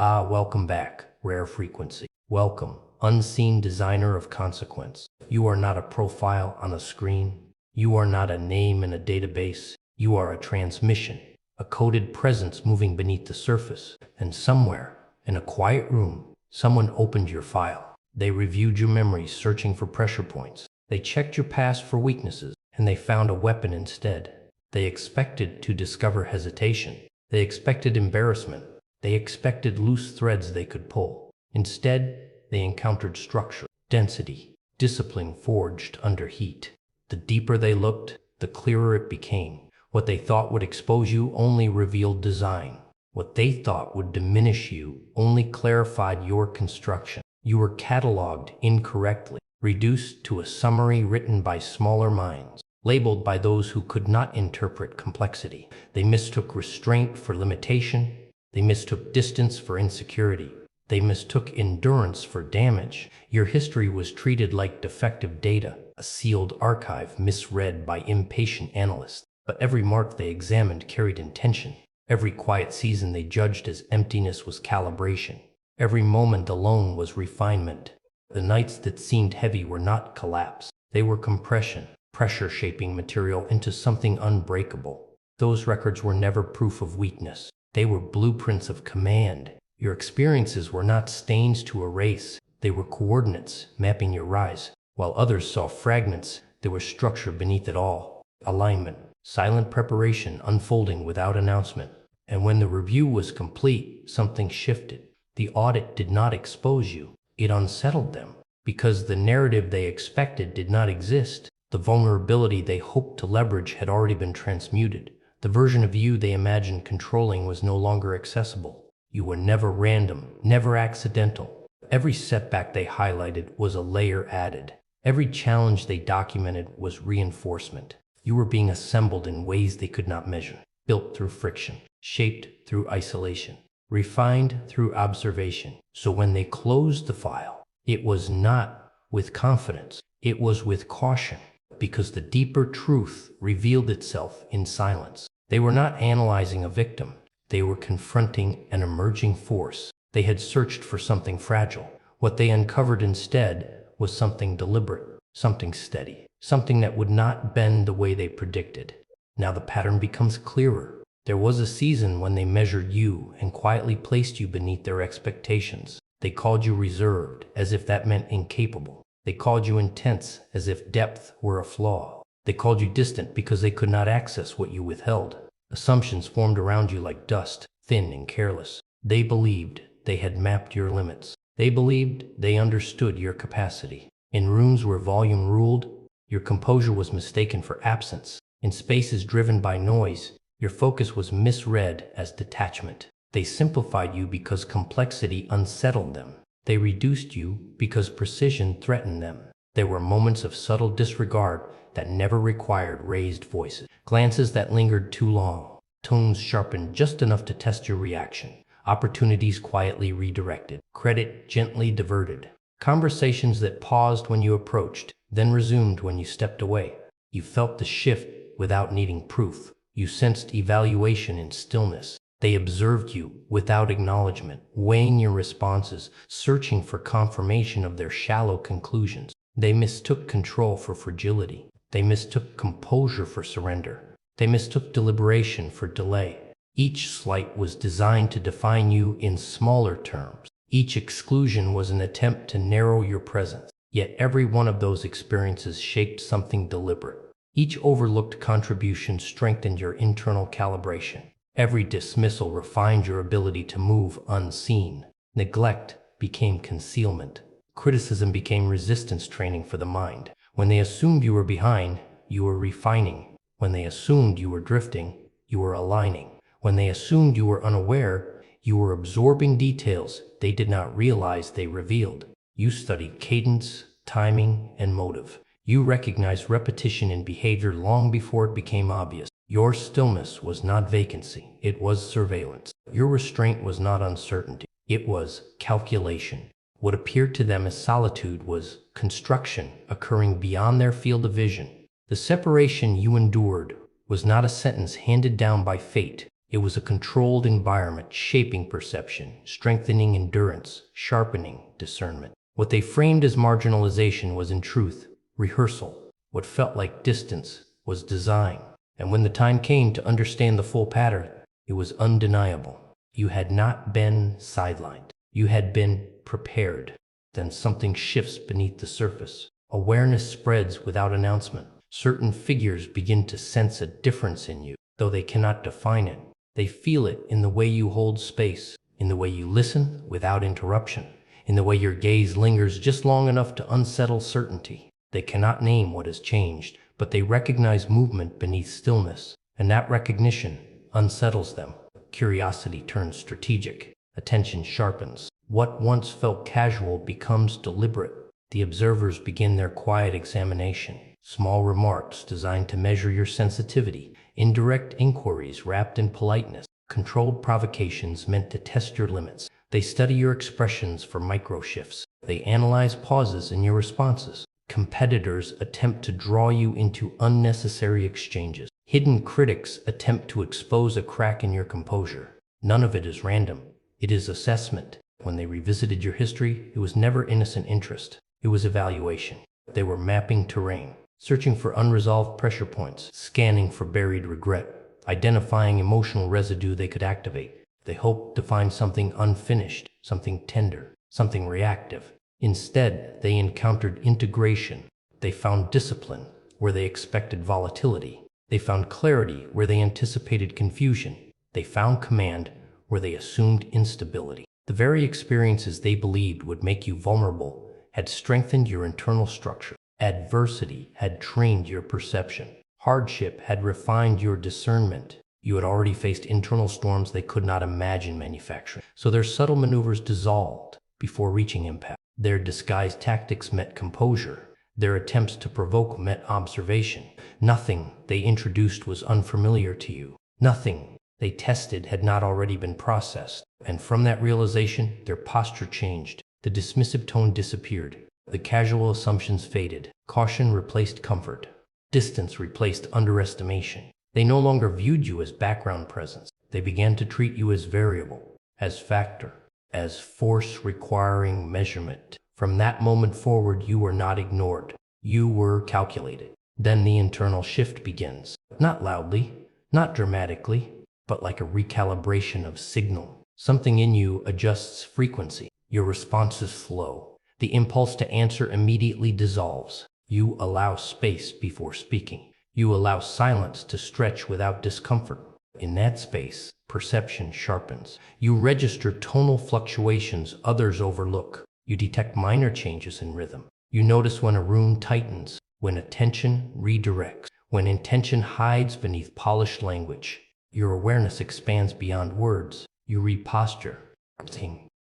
Welcome back, rare frequency. Welcome, unseen designer of consequence. You are not a profile on a screen. You are not a name in a database. You are a transmission, a coded presence moving beneath the surface. And somewhere, in a quiet room, someone opened your file. They reviewed your memories, searching for pressure points. They checked your past for weaknesses, and they found a weapon instead. They expected to discover hesitation. They expected embarrassment. They expected loose threads they could pull. Instead, they encountered structure, density, discipline forged under heat. The deeper they looked, the clearer it became. What they thought would expose you only revealed design. What they thought would diminish you only clarified your construction. You were cataloged incorrectly, reduced to a summary written by smaller minds, labeled by those who could not interpret complexity. They mistook restraint for limitation. They mistook distance for insecurity. They mistook endurance for damage. Your history was treated like defective data, a sealed archive misread by impatient analysts. But every mark they examined carried intention. Every quiet season they judged as emptiness was calibration. Every moment alone was refinement. The nights that seemed heavy were not collapse. They were compression, pressure shaping material into something unbreakable. Those records were never proof of weakness. They were blueprints of command. Your experiences were not stains to erase. They were coordinates mapping your rise. While others saw fragments, there was structure beneath it all. Alignment, silent preparation unfolding without announcement. And when the review was complete, something shifted. The audit did not expose you. It unsettled them. Because the narrative they expected did not exist. The vulnerability they hoped to leverage had already been transmuted. The version of you they imagined controlling was no longer accessible. You were never random, never accidental. Every setback they highlighted was a layer added. Every challenge they documented was reinforcement. You were being assembled in ways they could not measure, built through friction, shaped through isolation, refined through observation. So when they closed the file, it was not with confidence, it was with caution, because the deeper truth revealed itself in silence. They were not analyzing a victim. They were confronting an emerging force. They had searched for something fragile. What they uncovered instead was something deliberate, something steady, something that would not bend the way they predicted. Now the pattern becomes clearer. There was a season when they measured you and quietly placed you beneath their expectations. They called you reserved, as if that meant incapable. They called you intense, as if depth were a flaw. They called you distant because they could not access what you withheld. Assumptions formed around you like dust, thin and careless. They believed they had mapped your limits. They believed they understood your capacity. In rooms where volume ruled, your composure was mistaken for absence. In spaces driven by noise, your focus was misread as detachment. They simplified you because complexity unsettled them. They reduced you because precision threatened them. There were moments of subtle disregard that never required raised voices, glances that lingered too long, tones sharpened just enough to test your reaction, opportunities quietly redirected, credit gently diverted, conversations that paused when you approached, then resumed when you stepped away. You felt the shift without needing proof. You sensed evaluation in stillness. They observed you without acknowledgement, weighing your responses, searching for confirmation of their shallow conclusions. They mistook control for fragility. They mistook composure for surrender. They mistook deliberation for delay. Each slight was designed to define you in smaller terms. Each exclusion was an attempt to narrow your presence. Yet every one of those experiences shaped something deliberate. Each overlooked contribution strengthened your internal calibration. Every dismissal refined your ability to move unseen. Neglect became concealment. Criticism became resistance training for the mind. When they assumed you were behind, you were refining. When they assumed you were drifting, you were aligning. When they assumed you were unaware, you were absorbing details they did not realize they revealed. You studied cadence, timing, and motive. You recognized repetition in behavior long before it became obvious. Your stillness was not vacancy, it was surveillance. Your restraint was not uncertainty, it was calculation. What appeared to them as solitude was construction occurring beyond their field of vision. The separation you endured was not a sentence handed down by fate. It was a controlled environment shaping perception, strengthening endurance, sharpening discernment. What they framed as marginalization was in truth rehearsal. What felt like distance was design. And when the time came to understand the full pattern, it was undeniable. You had not been sidelined. You had been prepared. Then something shifts beneath the surface. Awareness spreads without announcement. Certain figures begin to sense a difference in you, though they cannot define it. They feel it in the way you hold space, in the way you listen without interruption, in the way your gaze lingers just long enough to unsettle certainty. They cannot name what has changed, but they recognize movement beneath stillness, and that recognition unsettles them. Curiosity turns strategic. Attention sharpens. What once felt casual becomes deliberate. The observers begin their quiet examination. Small remarks designed to measure your sensitivity, indirect inquiries wrapped in politeness, controlled provocations meant to test your limits. They study your expressions for micro-shifts. They analyze pauses in your responses. Competitors attempt to draw you into unnecessary exchanges. Hidden critics attempt to expose a crack in your composure. None of it is random. It is assessment. When they revisited your history, it was never innocent interest. It was evaluation. They were mapping terrain, searching for unresolved pressure points, scanning for buried regret, identifying emotional residue they could activate. They hoped to find something unfinished, something tender, something reactive. Instead, they encountered integration. They found discipline where they expected volatility. They found clarity where they anticipated confusion. They found command where they assumed instability. The very experiences they believed would make you vulnerable had strengthened your internal structure. Adversity had trained your perception. Hardship had refined your discernment. You had already faced internal storms they could not imagine manufacturing. So their subtle maneuvers dissolved before reaching impact. Their disguised tactics met composure. Their attempts to provoke met observation. Nothing they introduced was unfamiliar to you. Nothing they tested had not already been processed. And from that realization, their posture changed. The dismissive tone disappeared. The casual assumptions faded. Caution replaced comfort. Distance replaced underestimation. They no longer viewed you as background presence. They began to treat you as variable, as factor, as force requiring measurement. From that moment forward, you were not ignored. You were calculated. Then the internal shift begins. Not loudly, not dramatically, but like a recalibration of signal. Something in you adjusts frequency. Your responses flow. The impulse to answer immediately dissolves. You allow space before speaking. You allow silence to stretch without discomfort. In that space, perception sharpens. You register tonal fluctuations others overlook. You detect minor changes in rhythm. You notice when a rune tightens, when attention redirects, when intention hides beneath polished language. Your awareness expands beyond words. You reposture,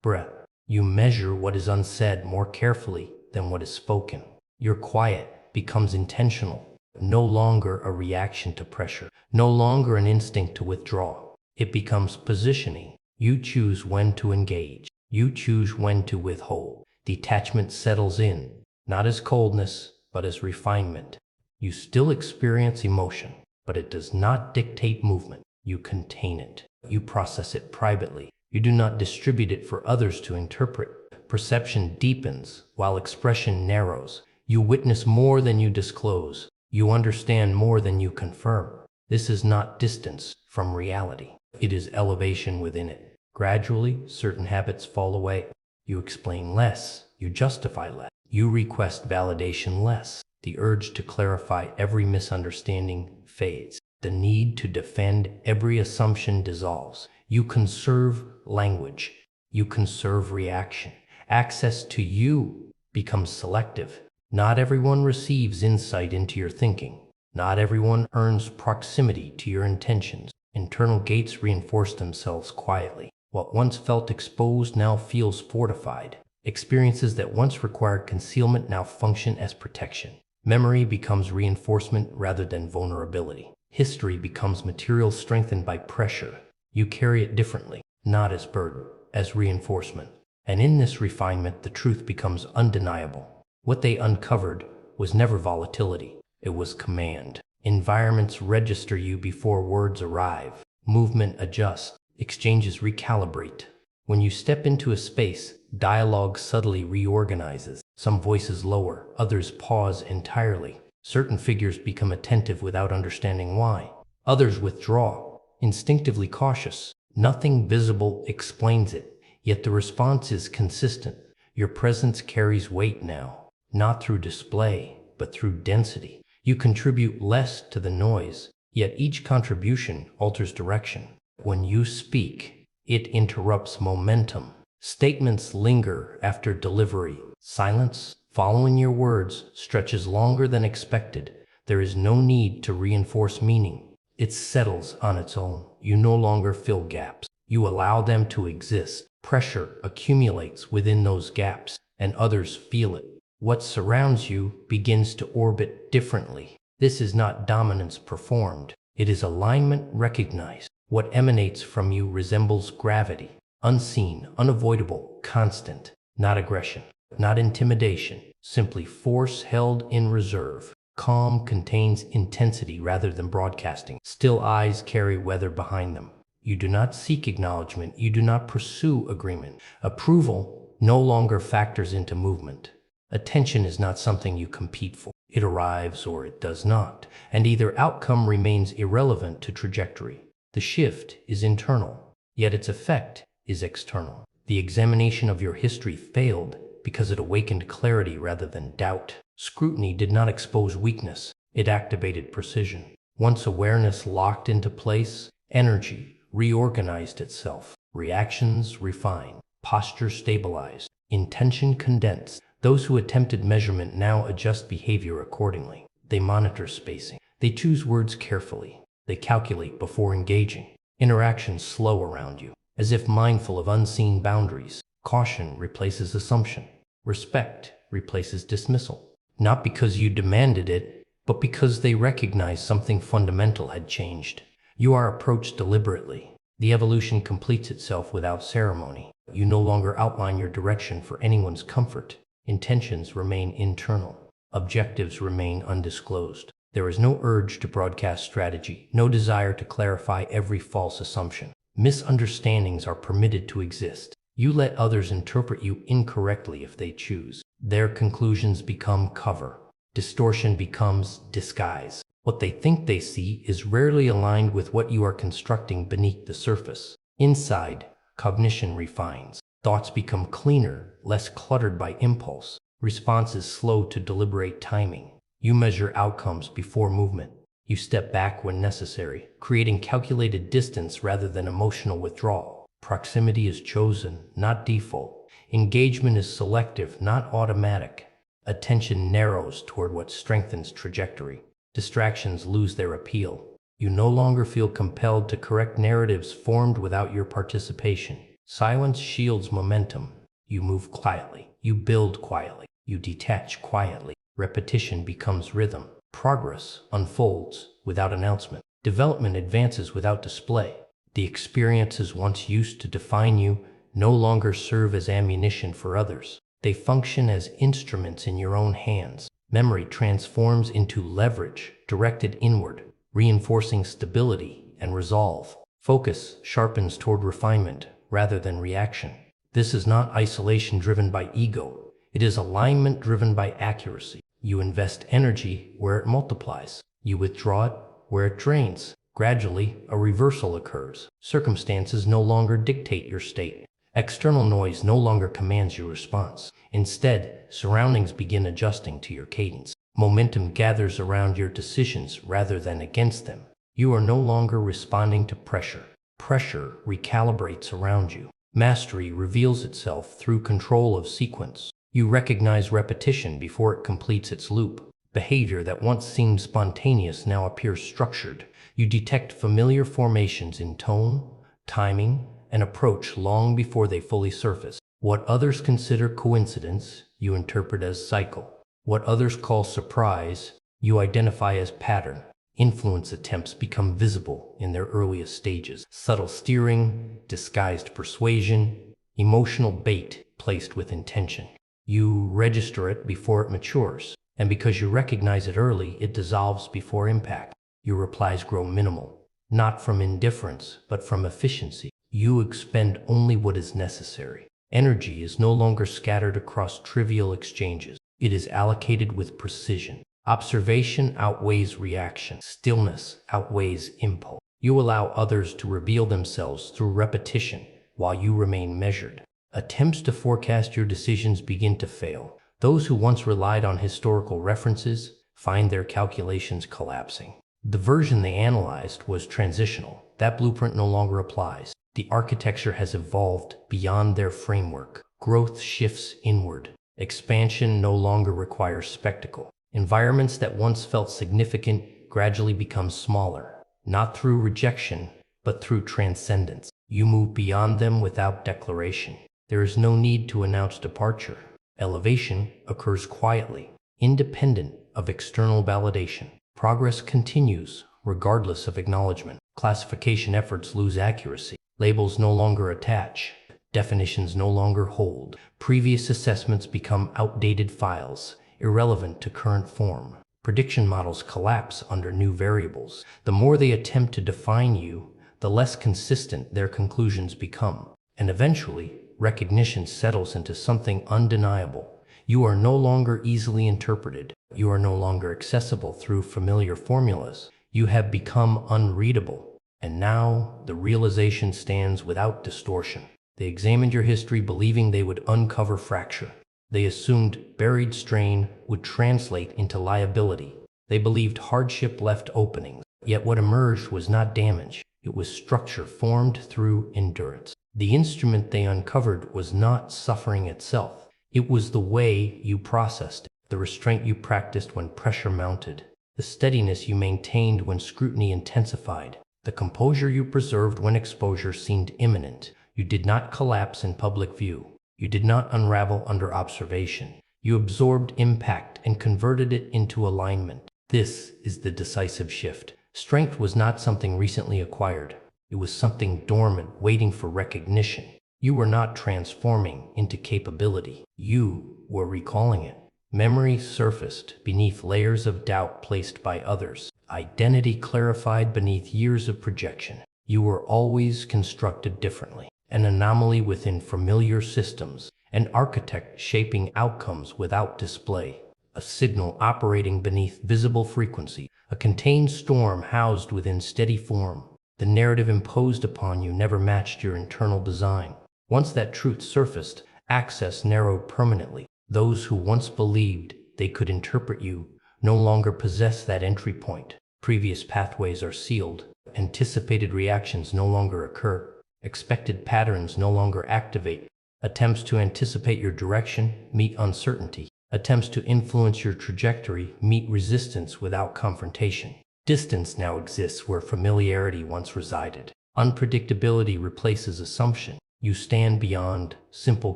breath. You measure what is unsaid more carefully than what is spoken. Your quiet becomes intentional, no longer a reaction to pressure, no longer an instinct to withdraw. It becomes positioning. You choose when to engage. You choose when to withhold. Detachment settles in, not as coldness, but as refinement. You still experience emotion, but it does not dictate movement. You contain it. You process it privately. You do not distribute it for others to interpret. Perception deepens while expression narrows. You witness more than you disclose. You understand more than you confirm. This is not distance from reality. It is elevation within it. Gradually, certain habits fall away. You explain less. You justify less. You request validation less. The urge to clarify every misunderstanding fades. The need to defend every assumption dissolves. You conserve language. You conserve reaction. Access to you becomes selective. Not everyone receives insight into your thinking. Not everyone earns proximity to your intentions. Internal gates reinforce themselves quietly. What once felt exposed now feels fortified. Experiences that once required concealment now function as protection. Memory becomes reinforcement rather than vulnerability. History becomes material strengthened by pressure. You carry it differently, not as burden, as reinforcement. And in this refinement, the truth becomes undeniable. What they uncovered was never volatility. It was command. Environments register you before words arrive. movement adjusts, exchanges recalibrate. When you step into a space, dialogue subtly reorganizes. Some voices lower, others pause entirely. Certain figures become attentive without understanding why. Others withdraw, instinctively cautious. Nothing visible explains it, yet the response is consistent. Your presence carries weight now, not through display, but through density. You contribute less to the noise, yet each contribution alters direction. When you speak, it interrupts momentum. Statements linger after delivery. Silence, following your words, stretches longer than expected. There is no need to reinforce meaning. It settles on its own. You no longer fill gaps. You allow them to exist. Pressure accumulates within those gaps, and others feel it. What surrounds you begins to orbit differently. This is not dominance performed. It is alignment recognized. What emanates from you resembles gravity. Unseen, unavoidable, constant. Not aggression, not intimidation. Simply force held in reserve. Calm contains intensity rather than broadcasting. Still eyes carry weather behind them. You do not seek acknowledgement. You do not pursue agreement. Approval no longer factors into movement. Attention is not something you compete for. It arrives or it does not, and either outcome remains irrelevant to trajectory. The shift is internal, yet its effect is external. The examination of your history failed because it awakened clarity rather than doubt. Scrutiny did not expose weakness. It activated precision. Once awareness locked into place, energy reorganized itself. Reactions refined. Posture stabilized. Intention condensed. Those who attempted measurement now adjust behavior accordingly. They monitor spacing. They choose words carefully. They calculate before engaging. Interactions slow around you, as if mindful of unseen boundaries. Caution replaces assumption. Respect replaces dismissal. Not because you demanded it, but because they recognize something fundamental had changed. You are approached deliberately. The evolution completes itself without ceremony. You no longer outline your direction for anyone's comfort. Intentions remain internal. Objectives remain undisclosed. There is no urge to broadcast strategy, no desire to clarify every false assumption. Misunderstandings are permitted to exist. You let others interpret you incorrectly if they choose. Their conclusions become cover. Distortion becomes disguise. What they think they see is rarely aligned with what you are constructing beneath the surface. Inside, cognition refines. Thoughts become cleaner, less cluttered by impulse. Responses slow to deliberate timing. You measure outcomes before movement. You step back when necessary, creating calculated distance rather than emotional withdrawal. Proximity is chosen, not default. Engagement is selective, not automatic. Attention narrows toward what strengthens trajectory. Distractions lose their appeal. You no longer feel compelled to correct narratives formed without your participation. Silence shields momentum. You move quietly. You build quietly. You detach quietly. Repetition becomes rhythm. Progress unfolds without announcement. Development advances without display. The experiences once used to define you no longer serve as ammunition for others. They function as instruments in your own hands. Memory transforms into leverage, directed inward, reinforcing stability and resolve. Focus sharpens toward refinement rather than reaction. This is not isolation driven by ego. It is alignment driven by accuracy. You invest energy where it multiplies. You withdraw it where it drains. Gradually, a reversal occurs. Circumstances no longer dictate your state. External noise no longer commands your response. Instead, surroundings begin adjusting to your cadence. Momentum gathers around your decisions rather than against them. You are no longer responding to pressure. Pressure recalibrates around you. Mastery reveals itself through control of sequence. You recognize repetition before it completes its loop. Behavior that once seemed spontaneous now appears structured. You detect familiar formations in tone, timing, and approach long before they fully surface. What others consider coincidence, you interpret as cycle. What others call surprise, you identify as pattern. Influence attempts become visible in their earliest stages. Subtle steering, disguised persuasion, emotional bait placed with intention. You register it before it matures, and because you recognize it early, it dissolves before impact. Your replies grow minimal, not from indifference, but from efficiency. You expend only what is necessary. Energy is no longer scattered across trivial exchanges. It is allocated with precision. Observation outweighs reaction. Stillness outweighs impulse. You allow others to reveal themselves through repetition while you remain measured. Attempts to forecast your decisions begin to fail. Those who once relied on historical references find their calculations collapsing. The version they analyzed was transitional. That blueprint no longer applies. The architecture has evolved beyond their framework. Growth shifts inward. Expansion no longer requires spectacle. Environments that once felt significant gradually become smaller, not through rejection, but through transcendence. You move beyond them without declaration. There is no need to announce departure. Elevation occurs quietly, independent of external validation. Progress continues, regardless of acknowledgement. Classification efforts lose accuracy. Labels no longer attach. Definitions no longer hold. Previous assessments become outdated files, irrelevant to current form. Prediction models collapse under new variables. The more they attempt to define you, the less consistent their conclusions become. And eventually, recognition settles into something undeniable. You are no longer easily interpreted. You are no longer accessible through familiar formulas. You have become unreadable. And now, the realization stands without distortion. They examined your history believing they would uncover fracture. They assumed buried strain would translate into liability. They believed hardship left openings. Yet what emerged was not damage. It was structure formed through endurance. The instrument they uncovered was not suffering itself. It was the way you processed it, the restraint you practiced when pressure mounted, the steadiness you maintained when scrutiny intensified, the composure you preserved when exposure seemed imminent. You did not collapse in public view. You did not unravel under observation. You absorbed impact and converted it into alignment. This is the decisive shift. Strength was not something recently acquired. It was something dormant, waiting for recognition. You were not transforming into capability. You were recalling it. Memory surfaced beneath layers of doubt placed by others. Identity clarified beneath years of projection. You were always constructed differently. An anomaly within familiar systems. An architect shaping outcomes without display. A signal operating beneath visible frequency. A contained storm housed within steady form. The narrative imposed upon you never matched your internal design. Once that truth surfaced, access narrowed permanently. Those who once believed they could interpret you no longer possess that entry point. Previous pathways are sealed. Anticipated reactions no longer occur. Expected patterns no longer activate. Attempts to anticipate your direction meet uncertainty. Attempts to influence your trajectory meet resistance without confrontation. Distance now exists where familiarity once resided. Unpredictability replaces assumption. You stand beyond simple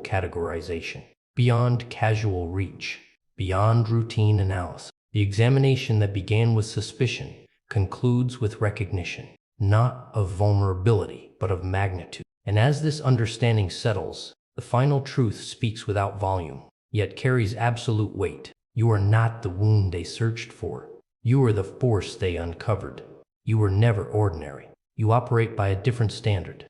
categorization, beyond casual reach, beyond routine analysis. The examination that began with suspicion concludes with recognition, not of vulnerability, but of magnitude. And as this understanding settles, the final truth speaks without volume, yet carries absolute weight. You are not the wound they searched for. You are the force they uncovered. You were never ordinary. You operate by a different standard.